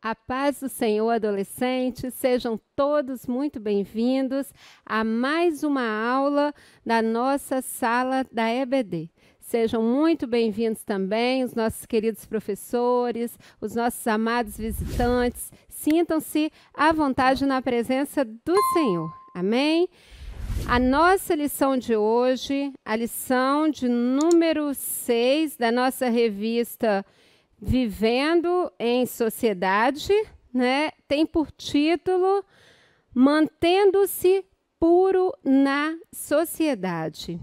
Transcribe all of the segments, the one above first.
A paz do Senhor, adolescentes, sejam todos muito bem-vindos a mais uma aula da nossa sala da EBD. Sejam muito bem-vindos também os nossos queridos professores, os nossos amados visitantes. Sintam-se à vontade na presença do Senhor. Amém? A nossa lição de hoje, a lição de número 6 da nossa revista Vivendo em Sociedade, né? Tem por título Mantendo-se Puro na Sociedade.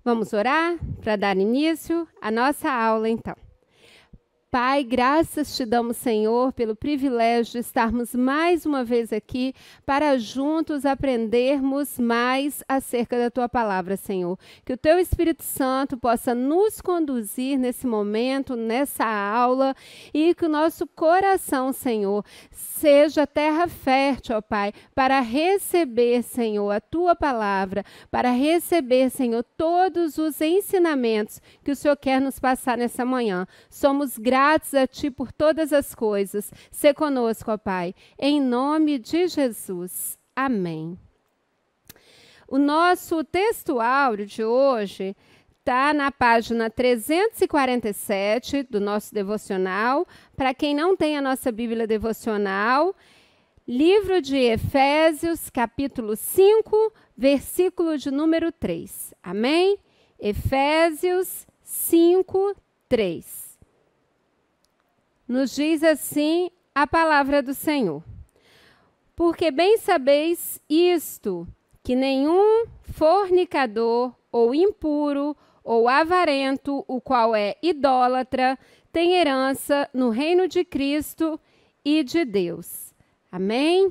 Vamos orar para dar início à nossa aula, então. Pai, graças te damos, Senhor, pelo privilégio de estarmos mais uma vez aqui para juntos aprendermos mais acerca da Tua palavra, Senhor. Que o Teu Espírito Santo possa nos conduzir nesse momento, nessa aula, e que o nosso coração, Senhor, seja terra fértil, ó Pai, para receber, Senhor, a Tua palavra, para receber, Senhor, todos os ensinamentos que o Senhor quer nos passar nessa manhã. Somos gratos a Ti por todas as coisas. Sê conosco, ó Pai, em nome de Jesus. Amém. O nosso texto áureo de hoje está na página 347 do nosso devocional. Para quem não tem a nossa Bíblia devocional, livro de Efésios, capítulo 5, versículo de número 3. Amém? Efésios 5, 3. Nos diz assim a palavra do Senhor. Porque bem sabeis isto, que nenhum fornicador ou impuro ou avarento, o qual é idólatra, tem herança no reino de Cristo e de Deus. Amém?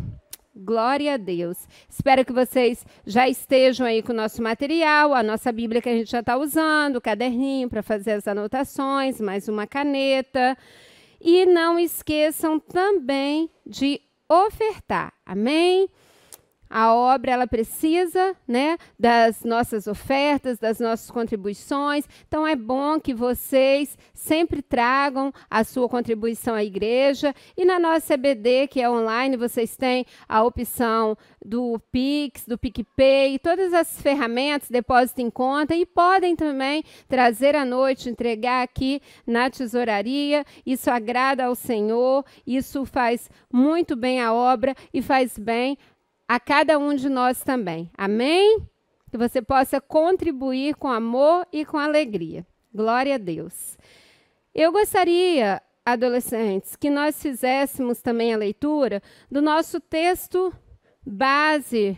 Glória a Deus. Espero que vocês já estejam aí com o nosso material, a nossa Bíblia que a gente já está usando, o caderninho para fazer as anotações, mais uma caneta. E não esqueçam também de ofertar. Amém? A obra, ela precisa, né, das nossas ofertas, das nossas contribuições. Então, é bom que vocês sempre tragam a sua contribuição à igreja. E na nossa EBD, que é online, vocês têm a opção do Pix, do PicPay, todas as ferramentas, depósito em conta. E podem também trazer à noite, entregar aqui na tesouraria. Isso agrada ao Senhor, isso faz muito bem a obra e faz bem a cada um de nós também. Amém? Que você possa contribuir com amor e com alegria. Glória a Deus. Eu gostaria, adolescentes, que nós fizéssemos também a leitura do nosso texto base,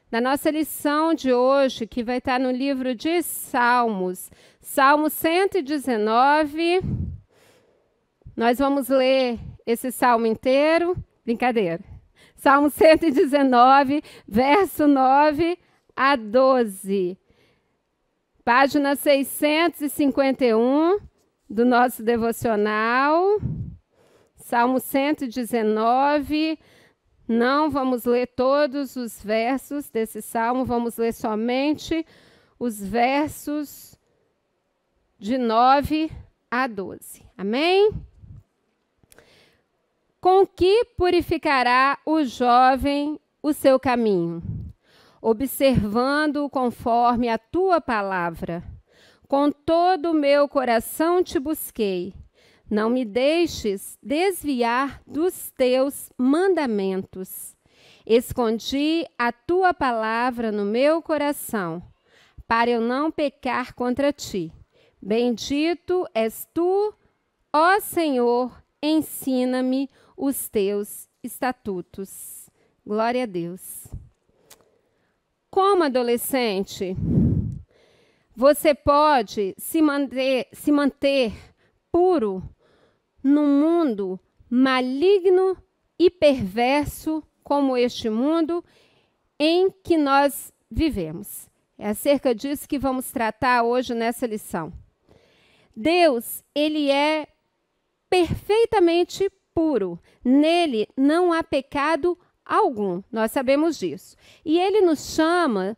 da nossa lição de hoje, que vai estar no livro de Salmos. Salmo 119. Nós vamos ler esse salmo inteiro. Brincadeira. Salmo 119, verso 9 a 12. Página 651 do nosso devocional. Salmo 119. Não vamos ler todos os versos desse salmo, vamos ler somente os versos de 9 a 12. Amém? Com que purificará o jovem o seu caminho? Observando-o conforme a tua palavra. Com todo o meu coração te busquei. Não me deixes desviar dos teus mandamentos. Escondi a tua palavra no meu coração, para eu não pecar contra ti. Bendito és tu, ó Senhor, ensina-me os teus estatutos. Glória a Deus. Como adolescente, você pode se manter puro num mundo maligno e perverso como este mundo em que nós vivemos. É acerca disso que vamos tratar hoje nessa lição. Deus, ele é perfeitamente puro. Nele não há pecado algum. Nós sabemos disso. E ele nos chama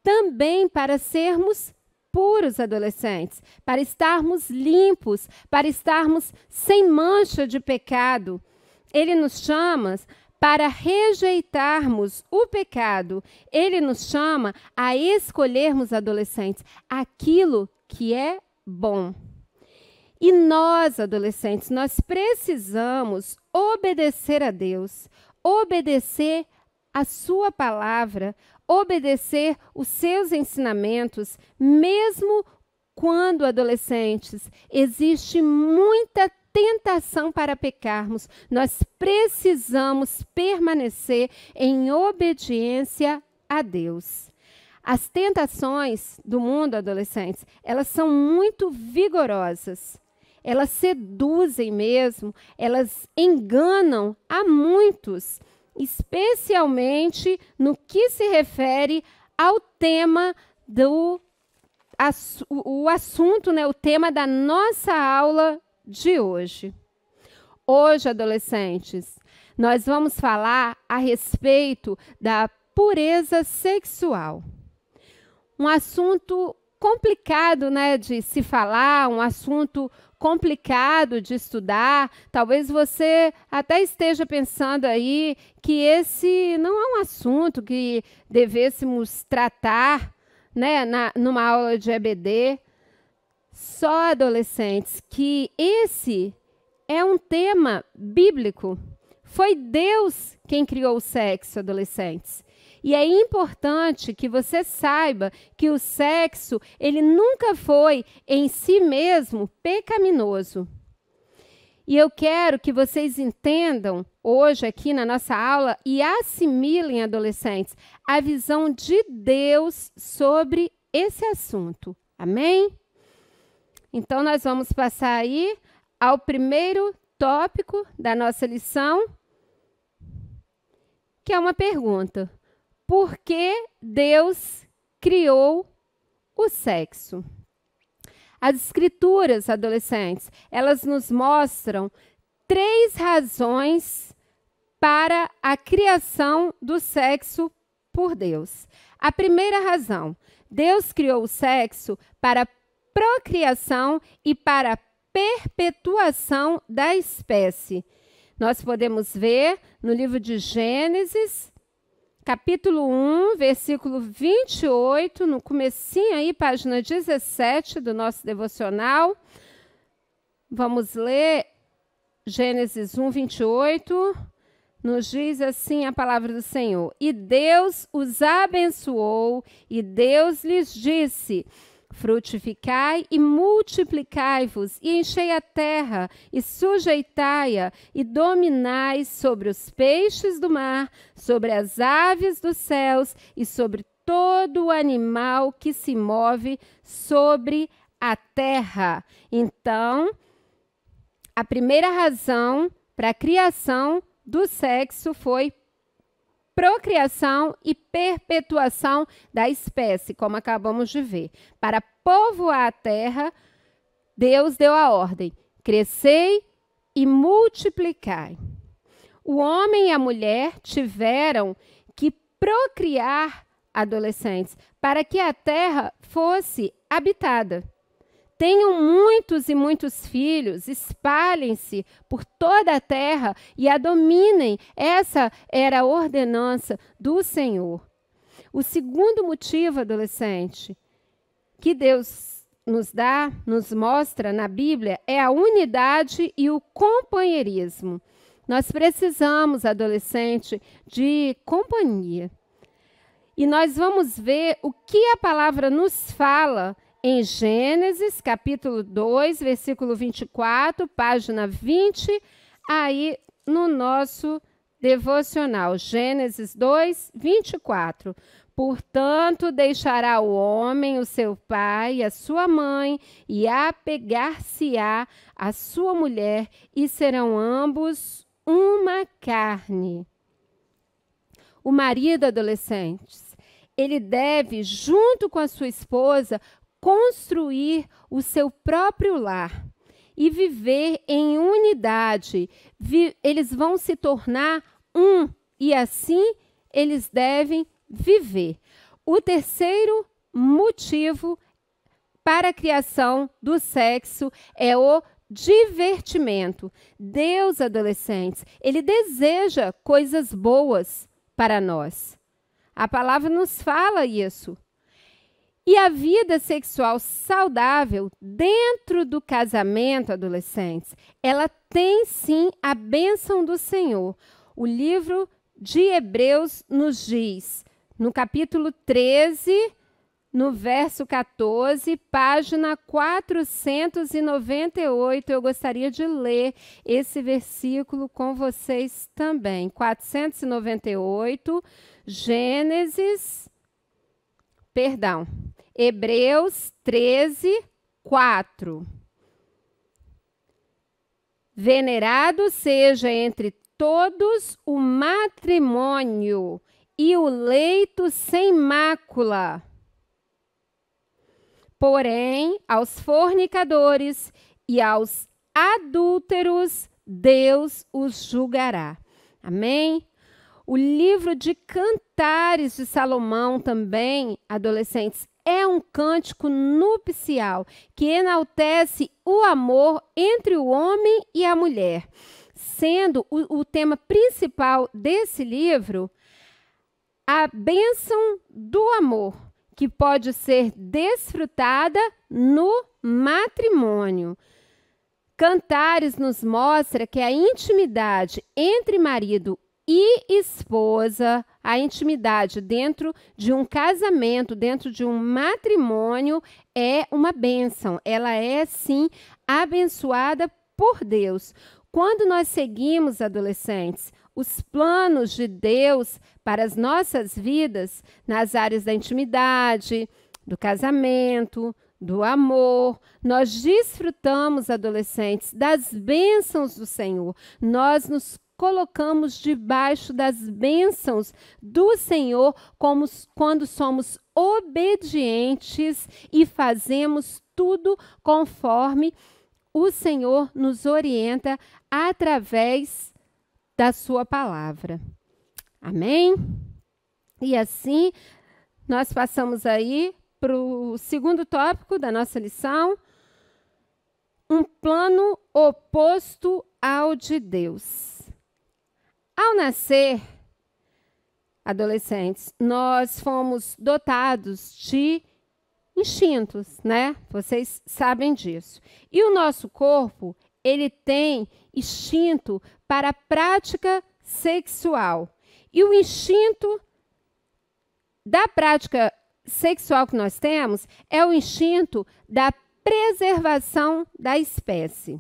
também para sermos puros, adolescentes, para estarmos limpos, para estarmos sem mancha de pecado. Ele nos chama para rejeitarmos o pecado. Ele nos chama a escolhermos, adolescentes, aquilo que é bom. E nós, adolescentes, nós precisamos obedecer a Deus, obedecer a sua palavra, obedecer os seus ensinamentos, mesmo quando, adolescentes, existe muita tentação para pecarmos. Nós precisamos permanecer em obediência a Deus. As tentações do mundo, adolescentes, elas são muito vigorosas. Elas seduzem mesmo, elas enganam a muitos, especialmente no que se refere ao tema o assunto, né, o tema da nossa aula de hoje. Hoje, adolescentes, nós vamos falar a respeito da pureza sexual. Um assunto complicado, né, de se falar, um assunto complicado de estudar. Talvez você até esteja pensando aí que esse não é um assunto que devêssemos tratar, né, numa aula de EBD. Só, adolescentes, que esse é um tema bíblico. Foi Deus quem criou o sexo, adolescentes. E é importante que você saiba que o sexo, ele nunca foi em si mesmo pecaminoso. E eu quero que vocês entendam hoje aqui na nossa aula e assimilem, adolescentes, a visão de Deus sobre esse assunto. Amém? Então, nós vamos passar aí ao primeiro tópico da nossa lição, que é uma pergunta. Por que Deus criou o sexo? As escrituras, adolescentes, elas nos mostram 3 razões para a criação do sexo por Deus. A primeira razão, Deus criou o sexo para procriação e para perpetuação da espécie. Nós podemos ver no livro de Gênesis, capítulo 1, versículo 28, no comecinho aí, página 17 do nosso devocional. Vamos ler Gênesis 1, 28. Nos diz assim a palavra do Senhor. E Deus os abençoou, e Deus lhes disse: frutificai e multiplicai-vos, e enchei a terra, e sujeitai-a, e dominai sobre os peixes do mar, sobre as aves dos céus, e sobre todo o animal que se move sobre a terra. Então, a primeira razão para a criação do sexo foi procriação e perpetuação da espécie, como acabamos de ver. Para povoar a terra, Deus deu a ordem: crescei e multiplicai. O homem e a mulher tiveram que procriar, adolescentes, para que a terra fosse habitada. Tenham muitos e muitos filhos, espalhem-se por toda a terra e a dominem. Essa era a ordenança do Senhor. O segundo motivo, adolescente, que Deus nos mostra na Bíblia é a unidade e o companheirismo. Nós precisamos, adolescente, de companhia. E nós vamos ver o que a palavra nos fala em Gênesis, capítulo 2, versículo 24, página 20, aí no nosso devocional. Gênesis 2, 24. Portanto, deixará o homem o seu pai e a sua mãe, e apegar-se-á a sua mulher, e serão ambos uma carne. O marido, adolescentes, ele deve, junto com a sua esposa, construir o seu próprio lar e viver em unidade. Eles vão se tornar um, e assim eles devem viver. o terceiro motivo para a criação do sexo é o divertimento. Deus, adolescentes, Ele deseja coisas boas para nós. A palavra nos fala isso. E a vida sexual saudável dentro do casamento, adolescentes, ela tem sim a bênção do Senhor. O livro de Hebreus nos diz, no capítulo 13, no verso 14, página 498, eu gostaria de ler esse versículo com vocês também. 498, Hebreus 13, 4. Venerado seja entre todos o matrimônio e o leito sem mácula. Porém, aos fornicadores e aos adúlteros, Deus os julgará. Amém? O livro de Cantares de Salomão também, adolescentes, é um cântico nupcial que enaltece o amor entre o homem e a mulher, sendo o tema principal desse livro a bênção do amor, que pode ser desfrutada no matrimônio. Cantares nos mostra que a intimidade entre marido e esposa, a intimidade dentro de um casamento, dentro de um matrimônio, é uma bênção. Ela é, sim, abençoada por Deus. Quando nós seguimos, adolescentes, os planos de Deus para as nossas vidas, nas áreas da intimidade, do casamento, do amor, nós desfrutamos, adolescentes, das bênçãos do Senhor. Nós nos colocamos debaixo das bênçãos do Senhor, como quando somos obedientes e fazemos tudo conforme o Senhor nos orienta através da sua palavra. Amém? E assim, nós passamos aí para o segundo tópico da nossa lição, um plano oposto ao de Deus. Ao nascer, adolescentes, nós fomos dotados de instintos, né? Vocês sabem disso. E o nosso corpo, ele tem instinto para a prática sexual. E o instinto da prática sexual que nós temos é o instinto da preservação da espécie.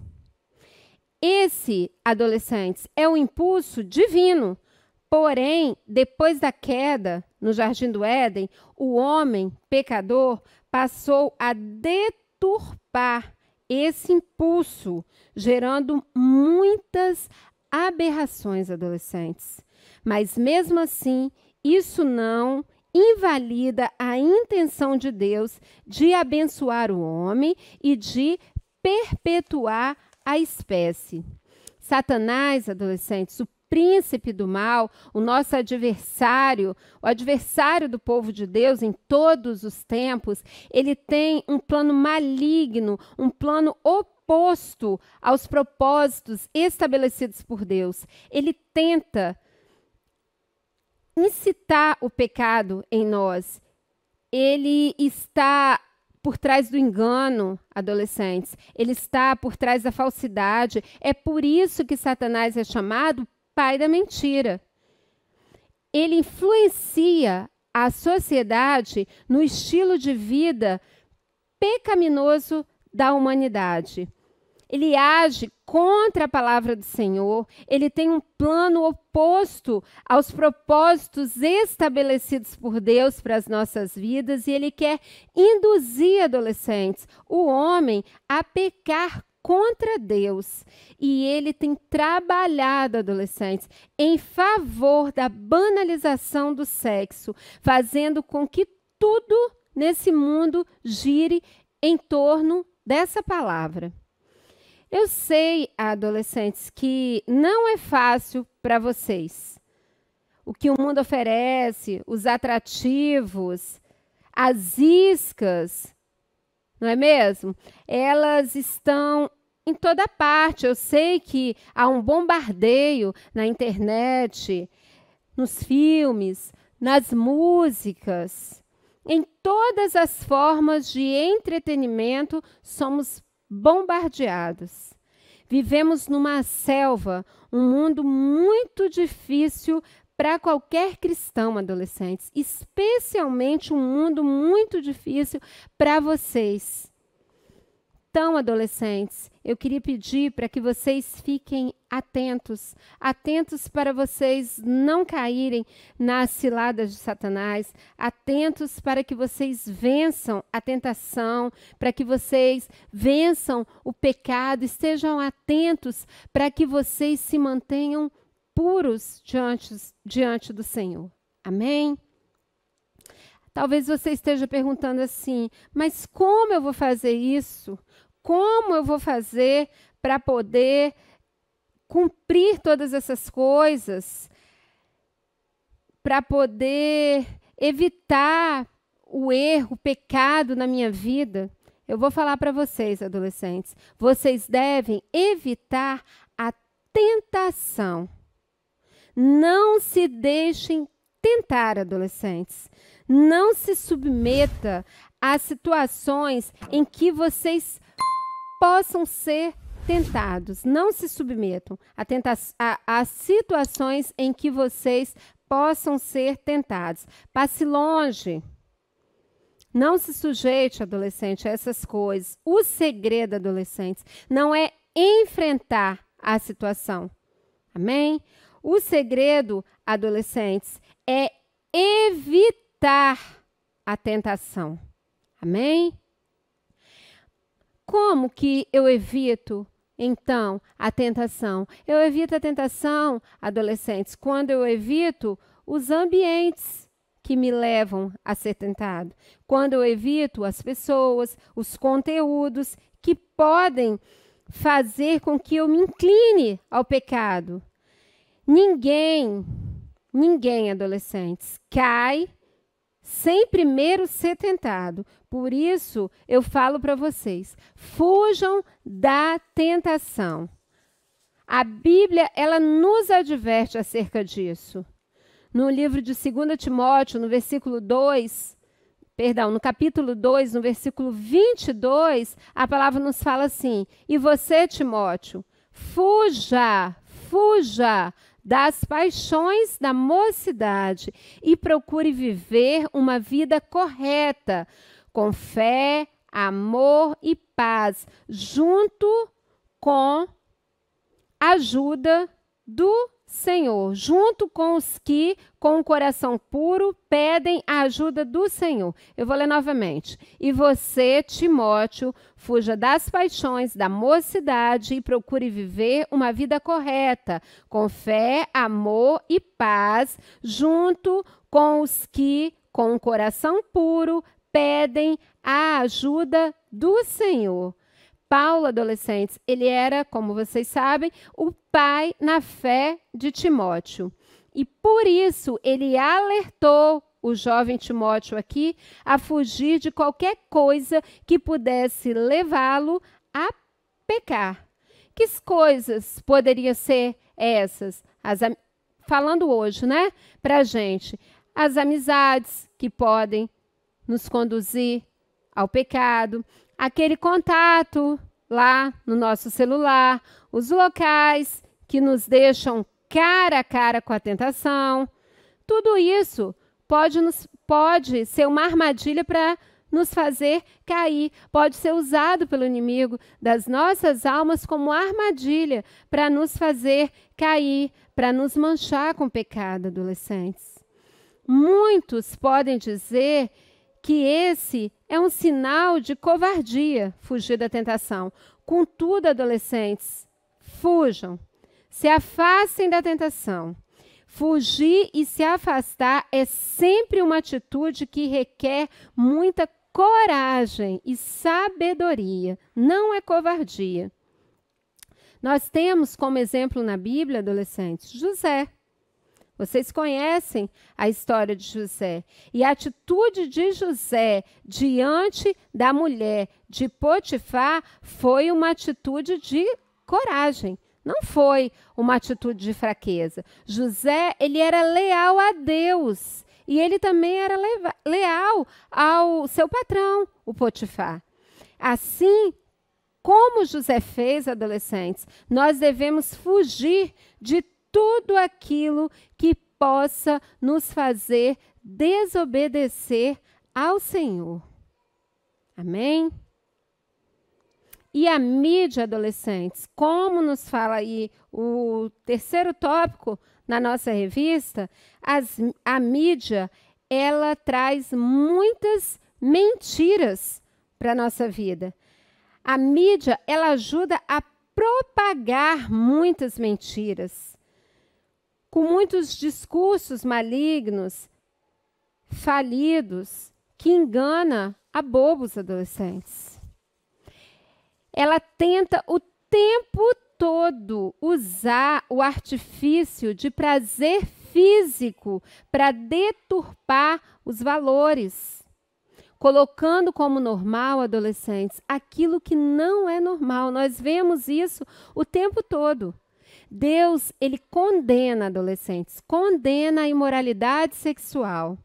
Esse, adolescentes, é um impulso divino. Porém, depois da queda no Jardim do Éden, o homem pecador passou a deturpar esse impulso, gerando muitas aberrações, adolescentes. Mas, mesmo assim, isso não invalida a intenção de Deus de abençoar o homem e de perpetuar a espécie. Satanás, adolescentes, o príncipe do mal, o nosso adversário, o adversário do povo de Deus em todos os tempos, ele tem um plano maligno, um plano oposto aos propósitos estabelecidos por Deus. Ele tenta incitar o pecado em nós. Ele está por trás do engano, adolescentes. Ele está por trás da falsidade. É por isso que Satanás é chamado pai da mentira. Ele influencia a sociedade no estilo de vida pecaminoso da humanidade. Ele age contra a palavra do Senhor. Ele tem um plano oposto aos propósitos estabelecidos por Deus para as nossas vidas e ele quer induzir, adolescentes, o homem a pecar contra Deus. E ele tem trabalhado, adolescentes, em favor da banalização do sexo, fazendo com que tudo nesse mundo gire em torno dessa palavra. Eu sei, adolescentes, que não é fácil para vocês. o que o mundo oferece, os atrativos, as iscas, não é mesmo? Elas estão em toda parte. Eu sei que há um bombardeio na internet, nos filmes, nas músicas. Em todas as formas de entretenimento, somos bombardeados. Vivemos numa selva, um mundo muito difícil para qualquer cristão, adolescentes, especialmente um mundo muito difícil para vocês. Então, adolescentes, eu queria pedir para que vocês fiquem atentos, atentos para vocês não caírem nas ciladas de Satanás, atentos para que vocês vençam a tentação, para que vocês vençam o pecado, estejam atentos para que vocês se mantenham puros diante do Senhor. Amém? Talvez você esteja perguntando assim, mas como eu vou fazer isso? Como eu vou fazer para poder cumprir todas essas coisas? Para poder evitar o erro, o pecado na minha vida? Eu vou falar para vocês, adolescentes. Vocês devem evitar a tentação. Não se deixem tentar, adolescentes. Não se submeta a situações em que possam ser tentados. Não se submetam a situações em que vocês possam ser tentados. Passe longe. Não se sujeite, adolescente, a essas coisas. O segredo, adolescentes, não é enfrentar a situação. Amém? O segredo, adolescentes, é evitar a tentação. Amém? Como que eu evito, então, a tentação? Eu evito a tentação, adolescentes, quando eu evito os ambientes que me levam a ser tentado. Quando eu evito as pessoas, os conteúdos que podem fazer com que eu me incline ao pecado. Ninguém, adolescentes, cai sem primeiro ser tentado. Por isso, eu falo para vocês, fujam da tentação. A Bíblia, ela nos adverte acerca disso. No livro de 2 Timóteo, no capítulo 2, no versículo 22, a palavra nos fala assim, e você, Timóteo, fuja das paixões da mocidade e procure viver uma vida correta, com fé, amor e paz, junto com a ajuda do Senhor, junto com os que, com o coração puro, pedem a ajuda do Senhor. Eu vou ler novamente. E você, Timóteo, fuja das paixões da mocidade e procure viver uma vida correta, com fé, amor e paz, junto com os que, com o coração puro, pedem a ajuda do Senhor. Paulo, adolescentes, ele era, como vocês sabem, o pai na fé de Timóteo. E por isso ele alertou o jovem Timóteo aqui a fugir de qualquer coisa que pudesse levá-lo a pecar. Que coisas poderiam ser essas? Falando hoje, né, para a gente, as amizades que podem nos conduzir ao pecado, aquele contato lá no nosso celular, os locais que nos deixam cara a cara com a tentação. Tudo isso pode ser uma armadilha para nos fazer cair, pode ser usado pelo inimigo das nossas almas como armadilha para nos fazer cair, para nos manchar com pecado, adolescentes. Muitos podem dizer que esse é um sinal de covardia, fugir da tentação. Contudo, adolescentes, fujam, se afastem da tentação. Fugir e se afastar é sempre uma atitude que requer muita coragem e sabedoria, não é covardia. Nós temos como exemplo na Bíblia, adolescentes, José. Vocês conhecem a história de José. E a atitude de José diante da mulher de Potifar foi uma atitude de coragem. Não foi uma atitude de fraqueza. José, ele era leal a Deus. E ele também era leal ao seu patrão, o Potifar. Assim, como José fez, adolescentes, nós devemos fugir de tudo aquilo que possa nos fazer desobedecer ao Senhor. Amém? E a mídia, adolescentes, como nos fala aí o terceiro tópico na nossa revista, a mídia, ela traz muitas mentiras para a nossa vida. A mídia, ela ajuda a propagar muitas mentiras, com muitos discursos malignos, falidos, que engana a bobos adolescentes. Ela tenta o tempo todo usar o artifício de prazer físico para deturpar os valores, colocando como normal, adolescentes, aquilo que não é normal. Nós vemos isso o tempo todo. Deus, ele condena adolescentes, condena a imoralidade sexual.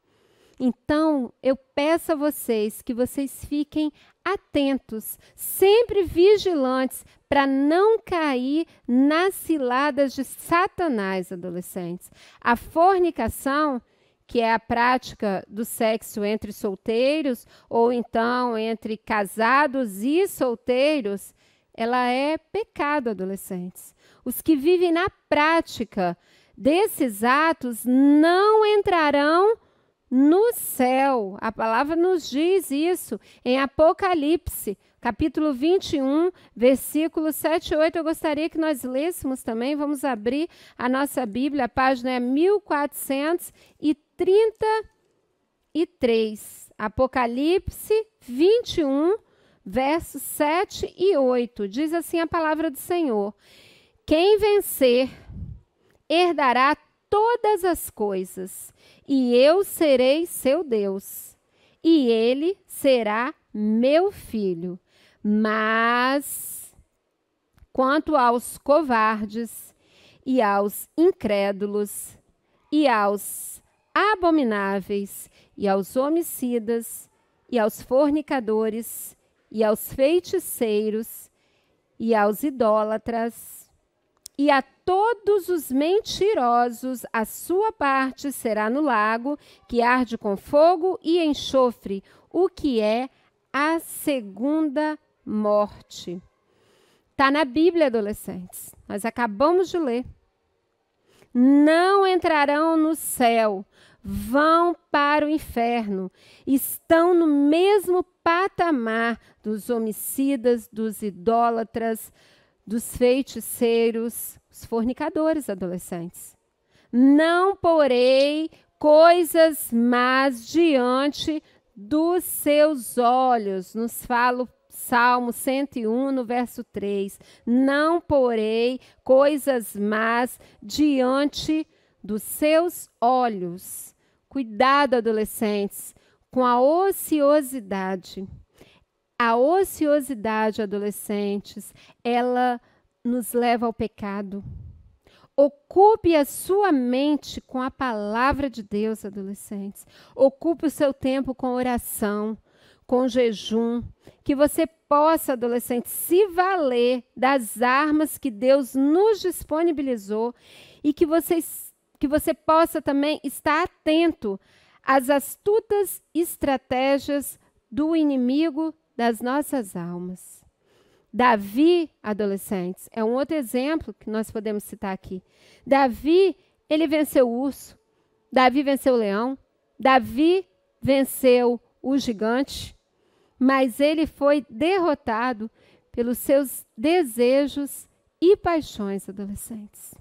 Então, eu peço a vocês que vocês fiquem atentos, sempre vigilantes, para não cair nas ciladas de Satanás, adolescentes. A fornicação, que é a prática do sexo entre solteiros, ou então entre casados e solteiros, ela é pecado, adolescentes. Os que vivem na prática desses atos não entrarão no céu. A palavra nos diz isso em Apocalipse, capítulo 21, versículos 7 e 8. Eu gostaria que nós lêssemos também. Vamos abrir a nossa Bíblia, a página é 1433. Apocalipse 21, versos 7 e 8. Diz assim a palavra do Senhor: quem vencer herdará todas as coisas, e eu serei seu Deus, e ele será meu filho. Mas quanto aos covardes, e aos incrédulos, e aos abomináveis, e aos homicidas, e aos fornicadores, e aos feiticeiros, e aos idólatras, e a todos os mentirosos, a sua parte será no lago, que arde com fogo e enxofre, o que é a segunda morte. Está na Bíblia, adolescentes. Nós acabamos de ler. Não entrarão no céu, vão para o inferno. Estão no mesmo patamar dos homicidas, dos idólatras, dos feiticeiros, os fornicadores, adolescentes. Não porei coisas más diante dos seus olhos. Nos fala o Salmo 101, no verso 3. Não porei coisas más diante dos seus olhos. Cuidado, adolescentes, com a ociosidade. A ociosidade, adolescentes, ela nos leva ao pecado. Ocupe a sua mente com a palavra de Deus, adolescentes. Ocupe o seu tempo com oração, com jejum. Que você possa, adolescente, se valer das armas que Deus nos disponibilizou e que você possa também estar atento às astutas estratégias do inimigo das nossas almas. Davi, adolescentes, é um outro exemplo que nós podemos citar aqui. Davi, ele venceu o urso. Davi venceu o leão. Davi venceu o gigante. Mas ele foi derrotado pelos seus desejos e paixões, adolescentes.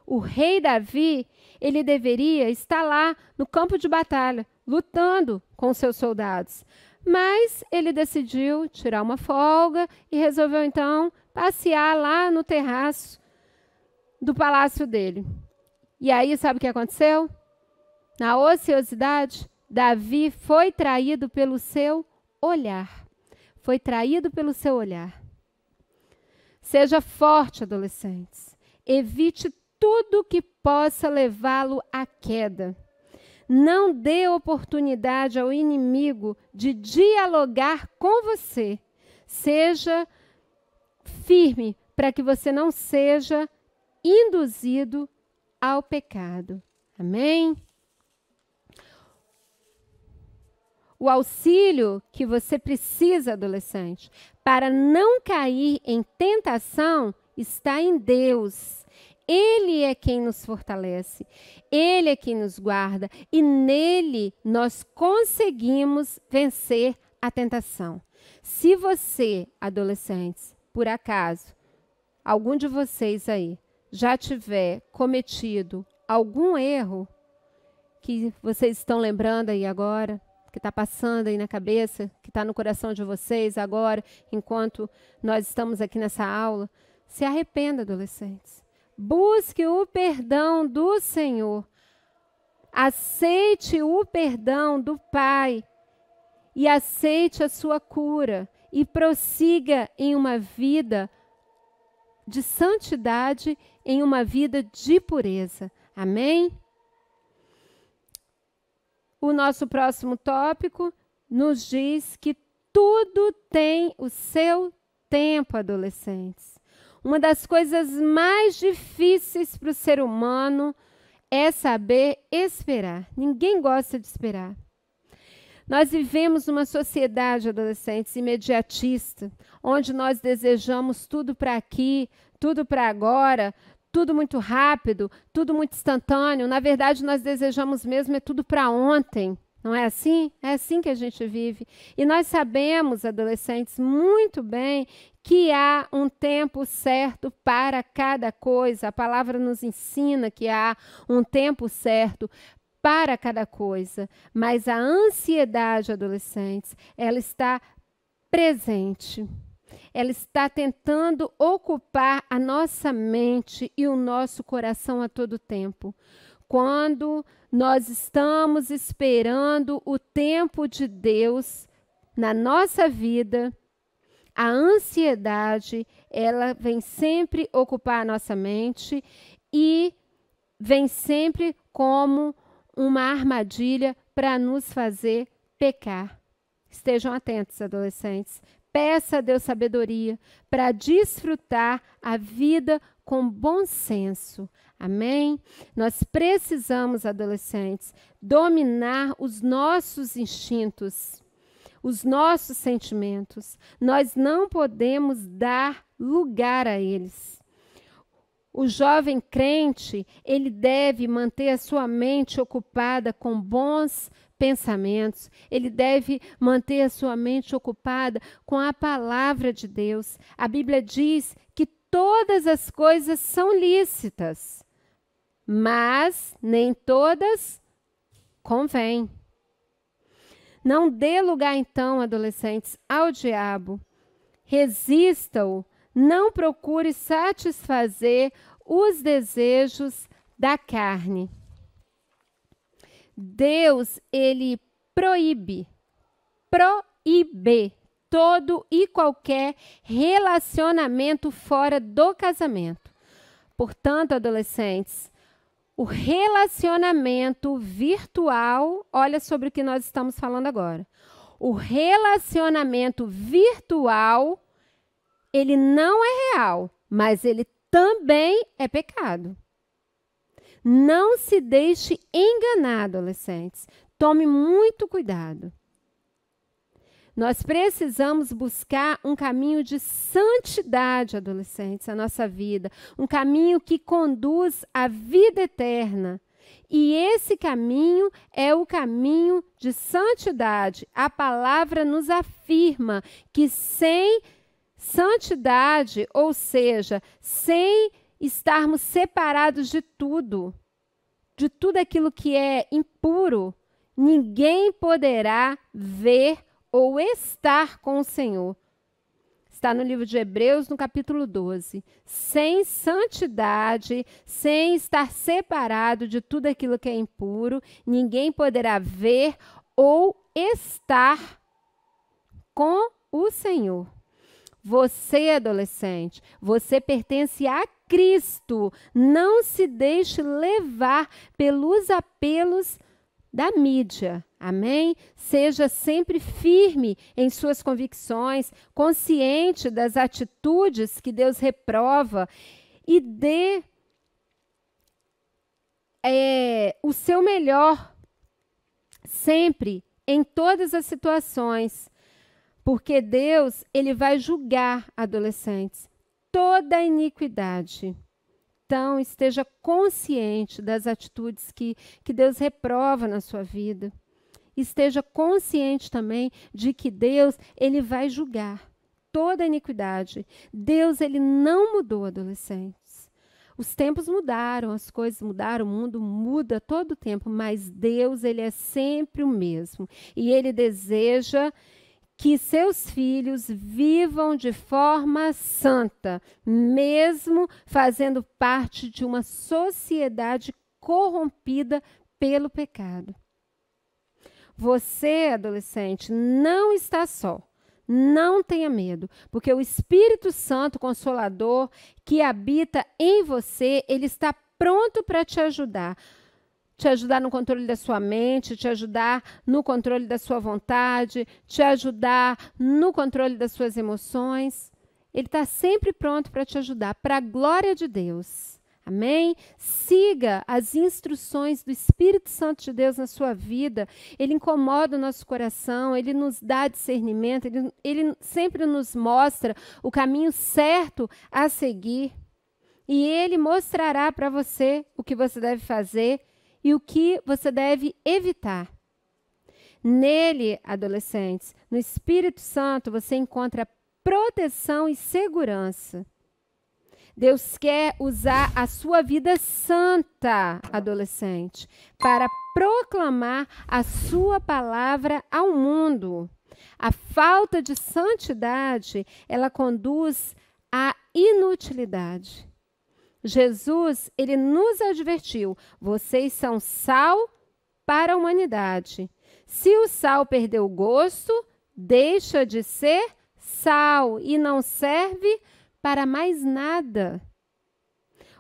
O rei Davi, ele deveria estar lá no campo de batalha, lutando com seus soldados. Mas ele decidiu tirar uma folga e resolveu, então, passear lá no terraço do palácio dele. E aí, sabe o que aconteceu? Na ociosidade, Davi foi traído pelo seu olhar. Foi traído pelo seu olhar. Seja forte, adolescentes. Evite tudo que possa levá-lo à queda. Não dê oportunidade ao inimigo de dialogar com você. Seja firme para que você não seja induzido ao pecado. Amém? O auxílio que você precisa, adolescente, para não cair em tentação, está em Deus. Ele é quem nos fortalece, Ele é quem nos guarda e nele nós conseguimos vencer a tentação. Se você, adolescentes, por acaso, algum de vocês aí já tiver cometido algum erro que vocês estão lembrando aí agora, que está passando aí na cabeça, que está no coração de vocês agora, enquanto nós estamos aqui nessa aula, se arrependa, adolescentes. Busque o perdão do Senhor. Aceite o perdão do Pai. E aceite a sua cura. E prossiga em uma vida de santidade, em uma vida de pureza. Amém? O nosso próximo tópico nos diz que tudo tem o seu tempo, adolescentes. Uma das coisas mais difíceis para o ser humano é saber esperar. Ninguém gosta de esperar. Nós vivemos numa sociedade, adolescentes, imediatista, onde nós desejamos tudo para aqui, tudo para agora, tudo muito rápido, tudo muito instantâneo. Na verdade, nós desejamos mesmo é tudo para ontem. Não é assim? É assim que a gente vive. E nós sabemos, adolescentes, muito bem que há um tempo certo para cada coisa. A palavra nos ensina que há um tempo certo para cada coisa. Mas a ansiedade, adolescentes, ela está presente. Ela está tentando ocupar a nossa mente e o nosso coração a todo tempo. Quando nós estamos esperando o tempo de Deus na nossa vida, a ansiedade, ela vem sempre ocupar a nossa mente e vem sempre como uma armadilha para nos fazer pecar. Estejam atentos, adolescentes. Peça a Deus sabedoria para desfrutar a vida com bom senso. Amém? Nós precisamos, adolescentes, dominar os nossos instintos, os nossos sentimentos. Nós não podemos dar lugar a eles. O jovem crente, ele deve manter a sua mente ocupada com bons pensamentos. Ele deve manter a sua mente ocupada com a palavra de Deus. A Bíblia diz que todas as coisas são lícitas, mas nem todas convêm. Não dê lugar, então, adolescentes, ao diabo. Resista-o. Não procure satisfazer os desejos da carne. Deus, ele proíbe todo e qualquer relacionamento fora do casamento. Portanto, adolescentes, o relacionamento virtual, olha sobre o que nós estamos falando agora. O relacionamento virtual, ele não é real, mas ele também é pecado. Não se deixe enganar, adolescentes. Tome muito cuidado. Nós precisamos buscar um caminho de santidade, adolescentes, na nossa vida. Um caminho que conduz à vida eterna. E esse caminho é o caminho de santidade. A palavra nos afirma que sem santidade, ou seja, sem estarmos separados de tudo aquilo que é impuro, ninguém poderá ver ou estar com o Senhor. Está no livro de Hebreus, no capítulo 12. Sem santidade, sem estar separado de tudo aquilo que é impuro, ninguém poderá ver ou estar com o Senhor. Você, adolescente, você pertence a Cristo. Não se deixe levar pelos apelos da mídia. Amém? Seja sempre firme em suas convicções, consciente das atitudes que Deus reprova e dê o seu melhor sempre em todas as situações. Porque Deus, ele vai julgar adolescentes, toda a iniquidade. Então, esteja consciente das atitudes que Deus reprova na sua vida. Esteja consciente também de que Deus, ele vai julgar toda a iniquidade. Deus, ele não mudou, adolescentes. Os tempos mudaram, as coisas mudaram, o mundo muda todo o tempo, mas Deus, ele é sempre o mesmo. E ele deseja que seus filhos vivam de forma santa, mesmo fazendo parte de uma sociedade corrompida pelo pecado. Você, adolescente, não está só. Não tenha medo, porque o Espírito Santo Consolador que habita em você, ele está pronto para te ajudar. Te ajudar no controle da sua mente, te ajudar no controle da sua vontade, te ajudar no controle das suas emoções. Ele está sempre pronto para te ajudar, para a glória de Deus. Amém? Siga as instruções do Espírito Santo de Deus na sua vida. Ele incomoda o nosso coração, ele nos dá discernimento, ele sempre nos mostra o caminho certo a seguir. E ele mostrará para você o que você deve fazer e o que você deve evitar. Nele, adolescentes, no Espírito Santo, você encontra proteção e segurança. Deus quer usar a sua vida santa, adolescente, para proclamar a sua palavra ao mundo. A falta de santidade, ela conduz à inutilidade. Jesus, ele nos advertiu, vocês são sal para a humanidade. Se o sal perder o gosto, deixa de ser sal e não serve para mais nada.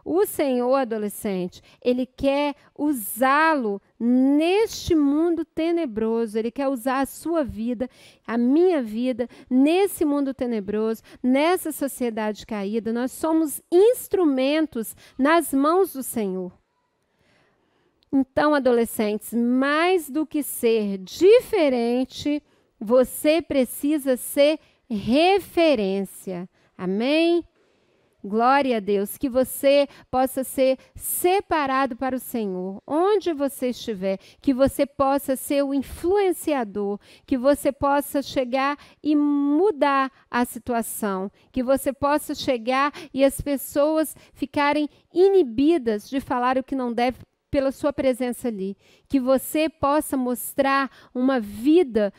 O Senhor, adolescente, ele quer usá-lo neste mundo tenebroso. Ele quer usar a sua vida, a minha vida, nesse mundo tenebroso, nessa sociedade caída. Nós somos instrumentos nas mãos do Senhor. Então, adolescentes, mais do que ser diferente, você precisa ser referência. Amém? Glória a Deus, que você possa ser separado para o Senhor, onde você estiver, que você possa ser o influenciador, que você possa chegar e mudar a situação, que você possa chegar e as pessoas ficarem inibidas de falar o que não deve pela sua presença ali, que você possa mostrar uma vida,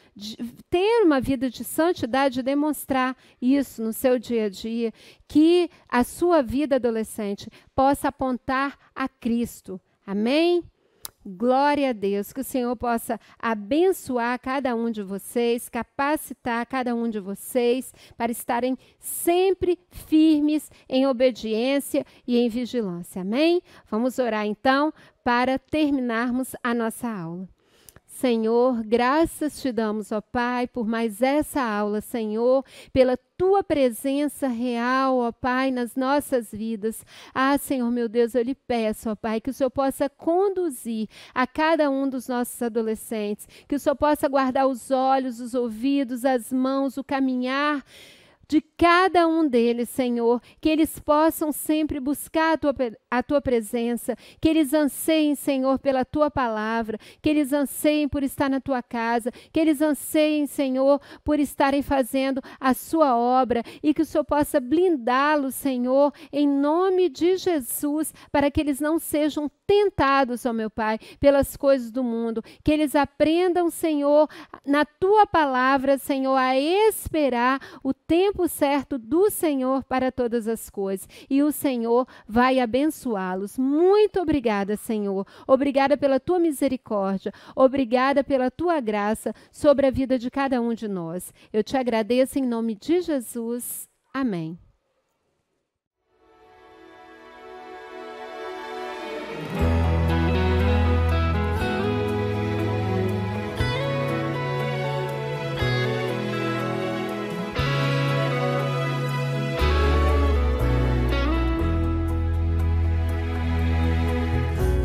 ter uma vida de santidade e demonstrar isso no seu dia a dia, que a sua vida adolescente possa apontar a Cristo. Amém? Glória a Deus, que o Senhor possa abençoar cada um de vocês, capacitar cada um de vocês para estarem sempre firmes em obediência e em vigilância. Amém? Vamos orar então para terminarmos a nossa aula. Senhor, graças te damos, ó Pai, por mais essa aula, Senhor, pela tua presença real, ó Pai, nas nossas vidas. Ah, Senhor, meu Deus, eu lhe peço, ó Pai, que o Senhor possa conduzir a cada um dos nossos adolescentes, que o Senhor possa guardar os olhos, os ouvidos, as mãos, o caminhar de cada um deles, Senhor, que eles possam sempre buscar a tua presença, que eles anseiem, Senhor, pela tua palavra, que eles anseiem por estar na tua casa, que eles anseiem, Senhor, por estarem fazendo a sua obra e que o Senhor possa blindá-los, Senhor, em nome de Jesus, para que eles não sejam tentados, ó meu Pai, pelas coisas do mundo, que eles aprendam, Senhor, na tua palavra, Senhor, a esperar o tempo certo do Senhor para todas as coisas. E o Senhor vai abençoá-los. Muito obrigada, Senhor. Obrigada pela tua misericórdia. Obrigada pela tua graça sobre a vida de cada um de nós. Eu te agradeço em nome de Jesus. Amém.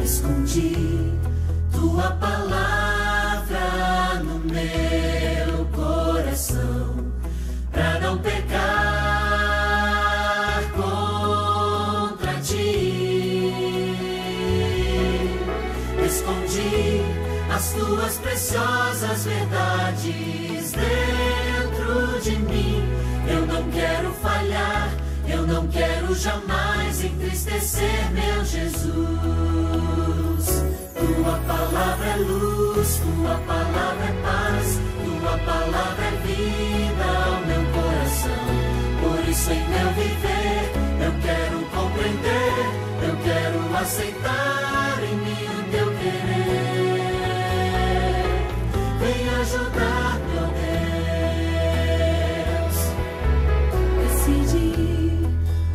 Escondi tua palavra no meu coração, pra não pecar contra ti. Escondi as tuas preciosas verdades dentro de mim. Eu não quero falhar, eu não quero jamais entristecer meu Jesus. Tua palavra é luz, tua palavra é paz, tua palavra é vida ao meu coração. Por isso em meu viver eu quero compreender, eu quero aceitar em mim o teu querer. Vem ajudar-me, ó Deus. Decidi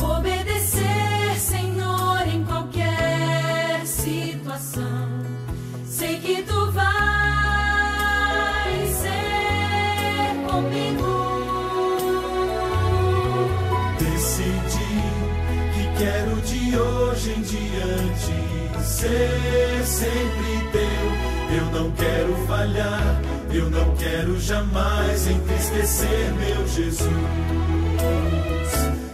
obedecer, Senhor, em qualquer situação. Sei que tu vais ser comigo. Decidi que quero de hoje em diante ser sempre teu. Eu não quero falhar, eu não quero jamais entristecer meu Jesus.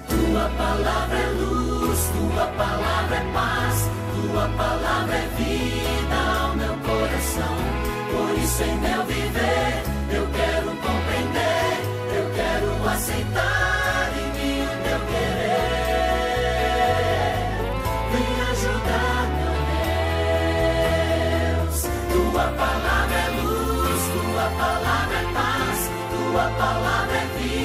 Tua palavra é luz, tua palavra é paz, tua palavra é vida ao meu coração. Por isso em meu viver eu quero compreender, eu quero aceitar em mim o teu querer. Vem ajudar, meu Deus. Tua palavra é luz, tua palavra é paz, tua palavra é vida